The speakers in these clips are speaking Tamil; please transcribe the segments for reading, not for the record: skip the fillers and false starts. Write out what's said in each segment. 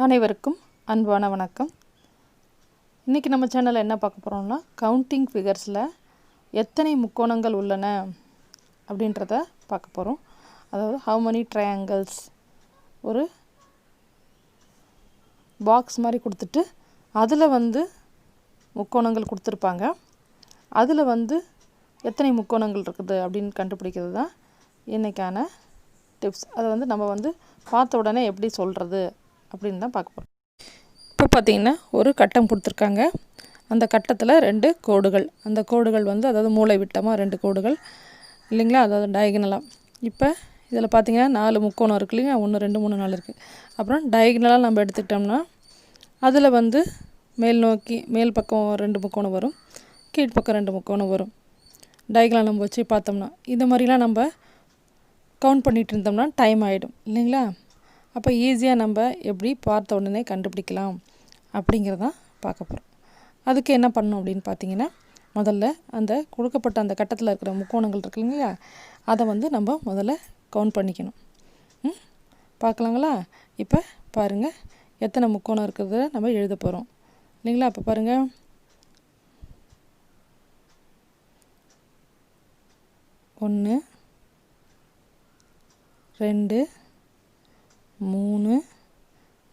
அனைவருக்கும் அன்பான வணக்கம். இன்றைக்கி நம்ம சேனலில் என்ன பார்க்க போகிறோம்னா, கவுண்டிங் ஃபிகர்ஸில் எத்தனை முக்கோணங்கள் உள்ளன அப்படின்றத பார்க்க போகிறோம். அதாவது ஹவு many ட்ரையாங்கிள்ஸ், ஒரு பாக்ஸ் மாதிரி கொடுத்துட்டு அதில் முக்கோணங்கள் கொடுத்துருப்பாங்க. அதில் எத்தனை முக்கோணங்கள் இருக்குது அப்படின்னு கண்டுபிடிக்கிறது தான் இன்றைக்கான டிப்ஸ். அதை நம்ம பார்த்த உடனே எப்படி சொல்கிறது அப்படின்னு தான் பார்க்க போகிறோம். இப்போ பார்த்திங்கன்னா ஒரு கட்டம் கொடுத்துருக்காங்க. அந்த கட்டத்தில் 2 கோடுகள், அந்த கோடுகள் அதாவது மூளை விட்டமாக 2 கோடுகள் இல்லைங்களா, அதாவது டயகனலாக. இப்போ இதில் பார்த்திங்கன்னா 4 முக்கோணம் இருக்குது இல்லைங்களா, 1 2 3 4 இருக்குது. அப்புறம் டயகனலாக நம்ம எடுத்துக்கிட்டோம்னா அதில் மேல் நோக்கி மேல் பக்கம் 2 முக்கோணம் வரும், கீழ்ப்பக்கம் 2 முக்கோணம் வரும். டயகனலாக நம்ம வச்சு பார்த்தோம்னா இந்த மாதிரிலாம் நம்ம கவுண்ட் பண்ணிகிட்டு இருந்தோம்னா டைம் ஆகிடும் இல்லைங்களா. அப்போ ஈஸியாக நம்ம எப்படி பார்த்த உடனே கண்டுபிடிக்கலாம் அப்படிங்கிறதான் பார்க்க போகிறோம். அதுக்கு என்ன பண்ணணும் அப்படின்னு பார்த்தீங்கன்னா, முதல்ல அந்த கொடுக்கப்பட்ட அந்த கட்டத்தில் இருக்கிற முக்கோணங்கள் இருக்கு இல்லைங்களா, அதை நம்ம முதல்ல கவுண்ட் பண்ணிக்கணும். பார்க்கலாங்களா? இப்போ பாருங்கள் எத்தனை முக்கோணம் இருக்கிறத நம்ம எழுத போகிறோம் இல்லைங்களா. இப்போ பாருங்கள், 1 2 3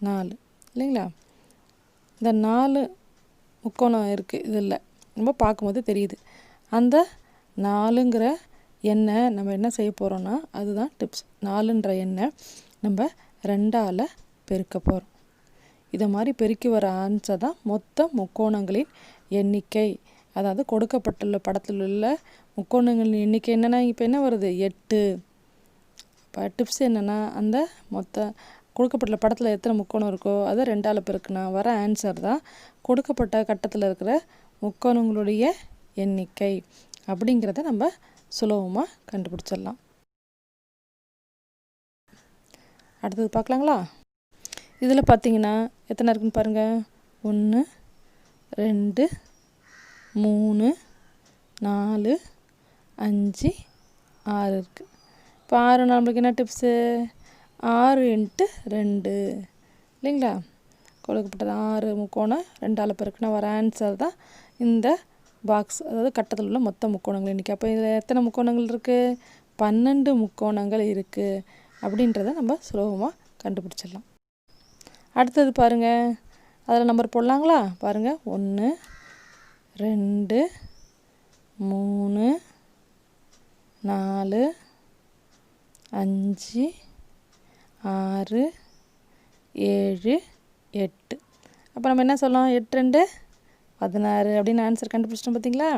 4 இல்லைங்களா. இந்த 4 முக்கோணம் இருக்குது. இதில் நம்ம பார்க்கும்போது தெரியுது. அந்த 4ங்கிற எண்ணை நம்ம என்ன செய்ய போகிறோன்னா, அதுதான் டிப்ஸ். 4ன்ற எண்ணை நம்ம 2ஆல் பெருக்க போகிறோம். இதை மாதிரி பெருக்கி வர ஆன்சர் தான் மொத்த முக்கோணங்களின் எண்ணிக்கை. அதாவது கொடுக்கப்பட்டுள்ள படத்தில் உள்ள முக்கோணங்களின் எண்ணிக்கை என்னென்னா, இப்போ என்ன வருது 8. இப்போ டிப்ஸ் என்னென்னா, அந்த மொத்த கொடுக்கப்பட்ட படத்தில் எத்தனை முக்கோணம் இருக்கோ அதை 2ஆல் பெருக்குனா வர ஆன்சர் தான் கொடுக்கப்பட்ட கட்டத்தில் இருக்கிற முக்கோணங்களுடைய எண்ணிக்கை அப்படிங்கிறத நம்ம சுலபமாக கண்டுபிடிச்சிடலாம். அடுத்தது பார்க்கலாங்களா. இதில் பார்த்தீங்கன்னா எத்தனை இருக்குன்னு பாருங்கள், 1 2 3 4 5 6 இருக்குது. இப்போ 6 நம்மளுக்கு என்ன டிப்ஸு, 6 × 2 இல்லைங்களா. கொடுக்கப்பட்டது 6 முக்கோணம் 2ஆல் பெருக்குனா வர ஆன்சர் தான் இந்த பாக்ஸ், அதாவது கட்டத்தில் உள்ள மொத்த முக்கோணங்கள் எண்ணிக்கை. அப்போ இதில் எத்தனை முக்கோணங்கள் இருக்குது, 12 முக்கோணங்கள் இருக்குது அப்படின்றத நம்ம சுலபமாக கண்டுபிடிச்சிடலாம். அடுத்தது பாருங்கள், அதில் நம்பர் போடலாங்களா. பாருங்கள், 1 2 3 4 5 6 7 8. அப்போ நம்ம என்ன சொல்லலாம், 8 2 16 அப்படின்னு ஆன்சர் கண்டுபிடிச்சிட்டோம். பார்த்திங்களா,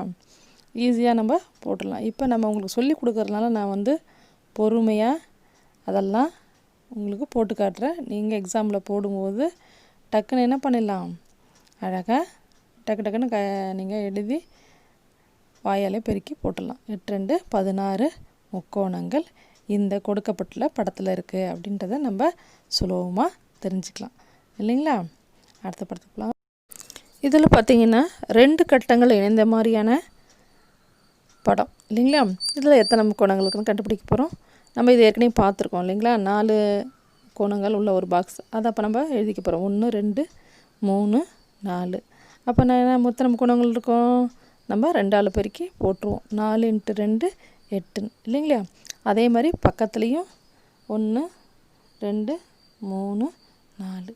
ஈஸியாக நம்ம போட்டுடலாம். இப்போ நம்ம உங்களுக்கு சொல்லி கொடுக்கறதுனால நான் பொறுமையாக அதெல்லாம் உங்களுக்கு போட்டு காட்டுறேன். நீங்கள் எக்ஸாமில் போடும்போது டக்குன்னு என்ன பண்ணிடலாம், அழகாக டக்குன்னு நீங்கள் எழுதி வாயாலே பெருக்கி போட்டுடலாம். 8 2 16 முக்கோணங்கள் இந்த கொடுக்கப்பட்டுள்ள படத்தில் இருக்குது அப்படின்றத நம்ம சுலபமாக தெரிஞ்சுக்கலாம் இல்லைங்களா. அடுத்த படத்துக்குலாம் இதில் பார்த்திங்கன்னா 2 கட்டங்கள் இணைந்த மாதிரியான படம் இல்லைங்களா. இதில் எத்தனை முக்கோணங்கள் இருக்குன்னு கண்டுபிடிக்க போகிறோம். நம்ம இது ஏற்கனவே பார்த்துருக்கோம் இல்லைங்களா. 4 கோணங்கள் உள்ள ஒரு பாக்ஸ், அதை அப்போ நம்ம எழுதிக்க போகிறோம். 1 2 3 4. அப்போ நான் எத்தனை முக்கோணங்கள் இருக்கும், நம்ம 2ஆல் பெருக்கி போட்டுருவோம். 4 × 2 8 இல்லைங்களா. அதே மாதிரி பக்கத்துலேயும் 1 2 3 4.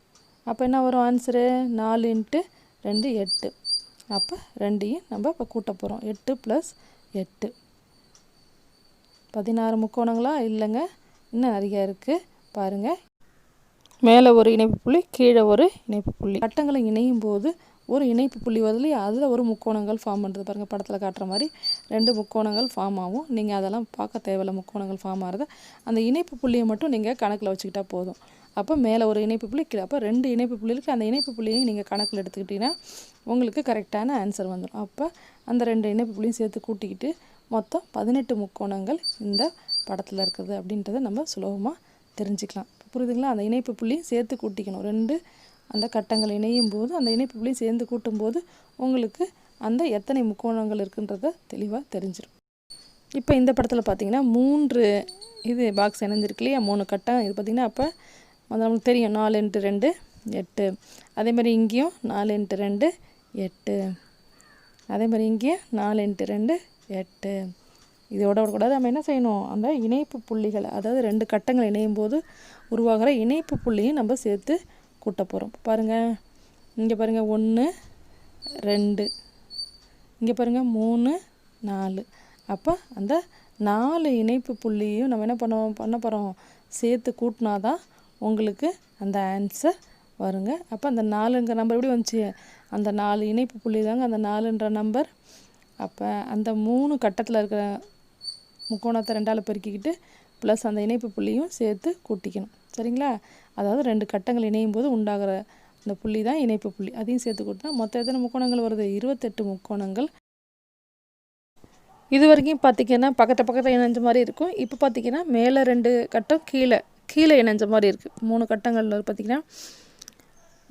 அப்போ என்ன வரும் ஆன்சரு, 4 × 2 8. அப்போ 2ஐயும் நம்ம இப்போ கூட்ட போகிறோம். 8 + 8 16 முக்கோணங்களா, இல்லைங்க, இன்னும் நிறையா இருக்குது பாருங்கள். மேலே ஒரு இணைப்பு புள்ளி, கீழே ஒரு இணைப்பு புள்ளி. கட்டங்களை இணையும் போது ஒரு இணைப்பு புள்ளி வருது, அதில் ஒரு முக்கோணங்கள் ஃபார்ம் பண்ணுறது பாருங்கள். படத்தில் காட்டுற மாதிரி 2 முக்கோணங்கள் ஃபார்ம் ஆகும். நீங்கள் அதெல்லாம் பார்க்க தேவையில்ல, முக்கோணங்கள் ஃபார்ம் ஆகிறது. அந்த இணைப்பு புள்ளியை மட்டும் நீங்கள் கணக்கில் வச்சுக்கிட்டால் போதும். அப்போ மேலே ஒரு இணைப்பு புள்ளி, கீழே அப்போ 2 இணைப்பு புள்ளி இருக்குது. அந்த இணைப்பு புள்ளியையும் நீங்கள் கணக்கில் எடுத்துக்கிட்டிங்கன்னா உங்களுக்கு கரெக்டான ஆன்சர் வந்துடும். அப்போ அந்த 2 இணைப்பு புள்ளியும் சேர்த்து கூட்டிக்கிட்டு மொத்தம் 18 முக்கோணங்கள் இந்த படத்தில் இருக்குது அப்படின்றத நம்ம சுலபமாக தெரிஞ்சுக்கலாம். புரியுதுங்களா. அந்த இணைப்பு புள்ளியும் சேர்த்து கூட்டிக்கணும். 2 அந்த கட்டங்கள் இணையும் போது அந்த இணைப்பு புள்ளியும் சேர்ந்து கூட்டும்போது உங்களுக்கு அந்த எத்தனை முக்கோணங்கள் இருக்குன்றத தெளிவாக தெரிஞ்சிடும். இப்போ இந்த படத்தில் பார்த்திங்கன்னா 3 இது பாக்ஸ் இணைஞ்சிருக்கு இல்லையா, 3 கட்டம். இது பார்த்திங்கன்னா அப்போ அது நமக்கு தெரியும் 4 × 2 8. அதே மாதிரி இங்கேயும் 4 × 2 8. அதே மாதிரி இங்கேயும் 4 × 2 8. இதோட விடக்கூடாது. நம்ம என்ன செய்யணும், அந்த இணைப்பு புள்ளிகள், அதாவது 2 கட்டங்கள் இணையும் போது உருவாகிற இணைப்பு புள்ளியும் நம்ம சேர்த்து கூட்ட போகிறோம். பாருங்கள், இங்கே பாருங்கள் 1 2, இங்கே பாருங்கள் 3 4. அப்போ அந்த 4 இணைப்பு புள்ளியும் நம்ம என்ன பண்ண போகிறோம், சேர்த்து கூட்டினா தான் உங்களுக்கு அந்த ஆன்சர் வருங்க. அப்போ அந்த 4ங்கிற நம்பர் எப்படி வந்துச்சு, அந்த 4 இணைப்பு புள்ளி தாங்க அந்த 4ன்ற நம்பர். அப்போ அந்த 3 கட்டத்தில் இருக்கிற முக்கோணத்தை 2ஆல் பெருக்கிக்கிட்டு ப்ளஸ் அந்த இணைப்பு புள்ளியும் சேர்த்து கூட்டிக்கணும். சரிங்களா? அதாவது 2 கட்டங்கள் இணையும் போது உண்டாகிற அந்த புள்ளி தான் இணைப்பு புள்ளி. அதையும் சேர்த்து கூட்டினா மொத்தம் எத்தனை முக்கோணங்கள் வருது, 28 முக்கோணங்கள். இது வரைக்கும் பார்த்திங்கன்னா பக்கத்தில் இணைஞ்ச மாதிரி இருக்கும். இப்போ பார்த்திங்கன்னா மேலே 2 கட்டம் கீழே இணைஞ்ச மாதிரி இருக்குது. 3 கட்டங்கள் பார்த்திங்கன்னா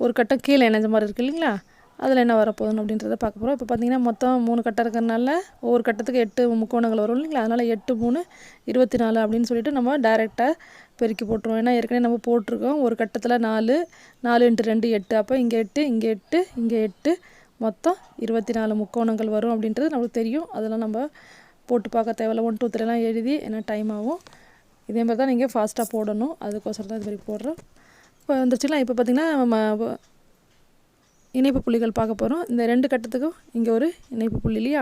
ஒரு கட்டம் கீழே இணைஞ்ச மாதிரி இருக்குது இல்லைங்களா? அதில் என்ன வரப்போகுதுன்னு அப்படின்றத பார்க்க போகிறோம். இப்போ பார்த்திங்கன்னா மொத்தம் 3 கட்டம் இருக்கிறதுனால ஒவ்வொரு கட்டத்துக்கு 8 முக்கோணங்கள் வரும் இல்லைங்களா? அதனால் 8 3 24 அப்படின்னு சொல்லிட்டு நம்ம டைரெக்டாக பெருக்கி போட்டுருவோம். ஏன்னா ஏற்கனவே நம்ம போட்டிருக்கோம் ஒரு கட்டத்தில் 4 4 × 2 8. அப்போ இங்கே 8 இங்கே 8 இங்கே 8 மொத்தம் 24 முக்கோணங்கள் வரும் அப்படின்றது நமக்கு தெரியும். அதெல்லாம் நம்ம போட்டு பார்க்க தேவையில்ல. 1 2 3 எழுதி ஏன்னா டைம் ஆகும். இதே மாதிரி தான் நீங்கள் ஃபாஸ்ட்டாக போடணும். அதுக்கோசரம் தான் இது மாதிரி போடுறோம். இப்போ வந்துச்சுலாம். இப்போ பார்த்திங்கன்னா நம்ம இணைப்பு புள்ளிகள் பார்க்க போகிறோம். இந்த 2 கட்டத்துக்கும் இங்கே ஒரு இணைப்பு புள்ளி இல்லையா,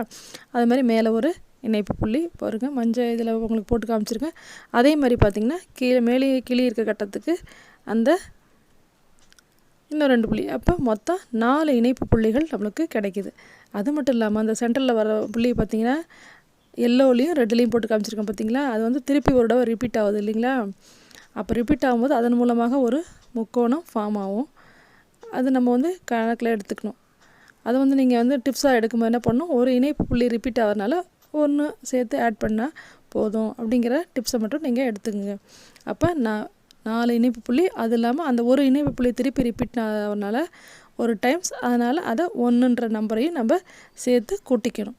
அது மாதிரி மேலே ஒரு இணைப்பு புள்ளி பாருங்கள், மஞ்சள் இதில் உங்களுக்கு போட்டு காமிச்சிருக்கேன். அதே மாதிரி பார்த்திங்கன்னா மேலே கிளி இருக்க கட்டத்துக்கு அந்த இன்னும் 2 புள்ளி. அப்போ மொத்தம் 4 இணைப்பு புள்ளிகள் நம்மளுக்கு கிடைக்கிது. அது மட்டும் இல்லாமல் அந்த சென்டரில் வர புள்ளி பார்த்திங்கன்னா எல்லோலையும் ரெட்லேயும் போட்டு காமிச்சிருக்கேன் பார்த்திங்களா, அது வந்து திருப்பி ஒரு தடவை ரிப்பீட் ஆகுது இல்லைங்களா? அப்போ ரிப்பீட் ஆகும்போது அதன் மூலமாக ஒரு முக்கோணம் ஃபார்ம் ஆகும். அது நம்ம வந்து கணக்கில் எடுத்துக்கணும். அதை வந்து நீங்கள் வந்து டிப்ஸாக எடுக்கும்போது என்ன பண்ணணும், ஒரு இணைப்பு புள்ளி ரிப்பீட் ஆகிறதுனால ஒன்று சேர்த்து ஆட் பண்ணால் போதும் அப்படிங்கிற டிப்ஸை மட்டும் நீங்கள் எடுத்துக்கோங்க. அப்போ 4 இணைப்பு புள்ளி, அது இல்லாமல் அந்த ஒரு இணைப்பு புள்ளி திருப்பி ரிப்பீட் ஆகிறதுனால ஒரு டைம்ஸ், அதனால் அதை 1ன்ற நம்பரையும் நம்ம சேர்த்து கூட்டிக்கணும்.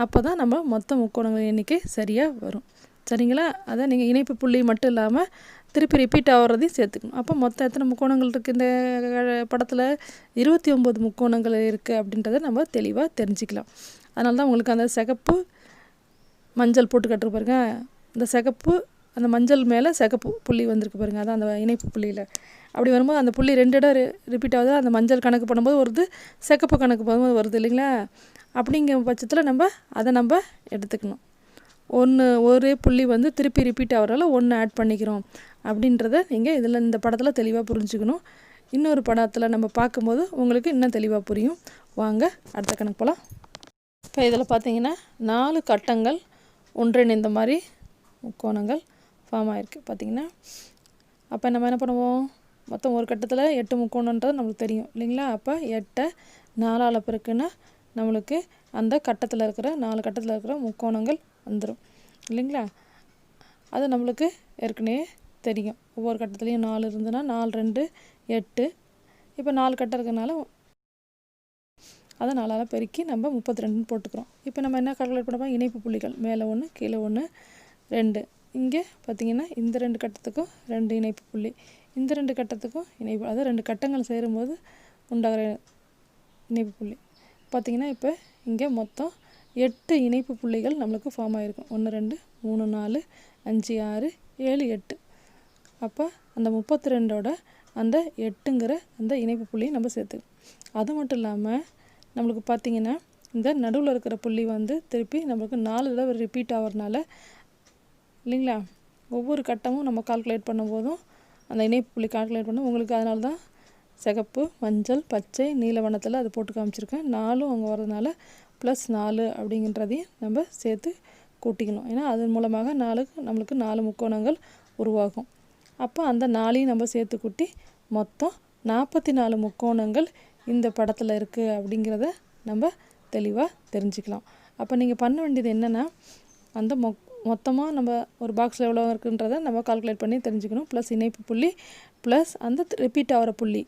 அப்போ தான் நம்ம மொத்த முக்கோணங்கள் எண்ணிக்கை சரியாக வரும். சரிங்களா? அதை நீங்கள் இணைப்பு புள்ளி மட்டும் இல்லாமல் திருப்பி ரிப்பீட் ஆகிறதையும் சேர்த்துக்கணும். அப்போ மொத்தம் எத்தனை முக்கோணங்கள் இருக்குது இந்த படத்தில், 29 முக்கோணங்கள் இருக்குது அப்படின்றத நம்ம தெளிவாக தெரிஞ்சுக்கலாம். அதனால தான் உங்களுக்கு அந்த சிகப்பு மஞ்சள் போட்டு கட்டுரு பாருங்க, இந்த சிகப்பு அந்த மஞ்சள் மேலே சிகப்பு புள்ளி வந்திருக்கு பாருங்கள், அதான் அந்த இணைப்பு புள்ளியில். அப்படி வரும்போது அந்த புள்ளி 2 இடம் ரிப்பீட் ஆகுது. அந்த மஞ்சள் கணக்கு பண்ணும்போது வருது, சிகப்பு கணக்கு பண்ணும்போது வருது இல்லைங்களா? அப்படிங்கிற பட்சத்தில் அதை எடுத்துக்கணும். ஒரே புள்ளி வந்து திருப்பி ரிப்பீட் ஆகிறதால 1 ஆட் பண்ணிக்கிறோம் அப்படின்றத நீங்கள் இதில் இந்த படத்தில் தெளிவாக புரிஞ்சுக்கணும். இன்னொரு படத்தில் நம்ம பார்க்கும்போது உங்களுக்கு இன்னும் தெளிவாக புரியும். வாங்க அடுத்த கணக்கு போகலாம். இப்போ இதில் பார்த்தீங்கன்னா 4 கட்டங்கள் ஒன்றிணைந்த மாதிரி முக்கோணங்கள் ஃபார்ம் ஆகிருக்கு பார்த்திங்கன்னா. அப்போ நம்ம என்ன பண்ணுவோம், மொத்தம் ஒரு கட்டத்தில் 8 முக்கோணன்றது நம்மளுக்கு தெரியும் இல்லைங்களா? அப்போ 8 4ஆல் பெருக்குன்னா நம்மளுக்கு அந்த கட்டத்தில் இருக்கிற 4 கட்டத்தில் இருக்கிற முக்கோணங்கள் வந்துடும் இல்லைங்களா? அது நம்மளுக்கு ஏற்கனவே தெரியும். ஒவ்வொரு கட்டத்துலேயும் 4 இருந்ததுன்னா 4 2 8. இப்போ 4 கட்டம் இருக்கிறதுனால அதை 4ஆல் பெருக்கி நம்ம 32ன்னு போட்டுக்கிறோம். இப்போ நம்ம என்ன கால்குலேட் பண்ணோம், இணைப்பு புள்ளிகள் மேலே 1 கீழே 1 2. இங்கே பார்த்திங்கன்னா இந்த 2 கட்டத்துக்கும் 2 இணைப்பு புள்ளி, இந்த 2 கட்டத்துக்கும் இணைப்பு, அதாவது 2 கட்டங்கள் சேரும்போது உண்டாகிற இணைப்பு புள்ளி பார்த்திங்கன்னா. இப்போ இங்கே மொத்தம் 8 இணைப்பு புள்ளிகள் நம்மளுக்கு ஃபார்ம் ஆகிருக்கும். 1 2 3 4 5 6 7 8. அப்போ அந்த 32ஓட அந்த 8ங்கிற அந்த இணைப்பு புள்ளியை நம்ம சேர்த்துக்கணும். அது மட்டும் இல்லாமல் நம்மளுக்கு பார்த்திங்கன்னா இந்த நடுவில் இருக்கிற புள்ளி வந்து திருப்பி நம்மளுக்கு 4 தடவை ரிப்பீட் ஆகிறதுனால இல்லைங்களா, ஒவ்வொரு கட்டமும் நம்ம கால்குலேட் பண்ணும்போதும் அந்த இணைப்பு புள்ளி கால்குலேட் பண்ண உங்களுக்கு, அதனால தான் சிகப்பு மஞ்சள் பச்சை நீல வண்ணத்தில் அது போட்டு காமிச்சிருக்கேன். 4 அங்கே வரதுனால +4 அப்படிங்கிறதையும் நம்ம சேர்த்து கூட்டிக்கணும். ஏன்னா அதன் மூலமாக நம்மளுக்கு 4 முக்கோணங்கள் உருவாகும். அப்போ அந்த 4ஐயும் நம்ம சேர்த்து கூட்டி மொத்தம் 44 முக்கோணங்கள் இந்த படத்தில் இருக்குது அப்படிங்கிறத நம்ம தெளிவாக தெரிஞ்சுக்கலாம். அப்போ நீங்கள் பண்ண வேண்டியது என்னென்னா, அந்த மொத்தமாக நம்ம ஒரு பாக்ஸில் எவ்வளோ இருக்குன்றதை நம்ம கால்குலேட் பண்ணி தெரிஞ்சுக்கணும். ப்ளஸ் இணைப்பு புள்ளி ப்ளஸ் அந்த ரிப்பீட் ஆகிற புள்ளி,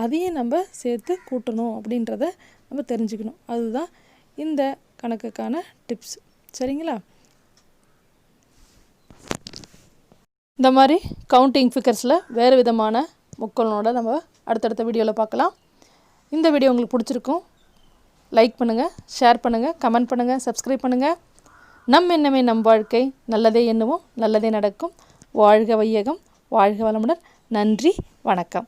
அதையும் நம்ம சேர்த்து கூட்டணும் அப்படின்றத நம்ம தெரிஞ்சுக்கணும். அதுதான் இந்த கணக்குக்கான டிப்ஸ். சரிங்களா? இந்த மாதிரி கவுண்டிங் ஃபிகர்ஸில் வேறு விதமான முக்கோணோட நம்ம அடுத்தடுத்த வீடியோவில் பார்க்கலாம். இந்த வீடியோ உங்களுக்கு பிடிச்சிருக்கும். லைக் பண்ணுங்கள், ஷேர் பண்ணுங்கள், கமெண்ட் பண்ணுங்கள், சப்ஸ்கிரைப் பண்ணுங்கள். நம் எண்ணமே நம் வாழ்க்கை, நல்லதே எண்ணுவோம், நல்லதே நடக்கும். வாழ்க வையகம், வாழ்க வளமுடன். நன்றி, வணக்கம்.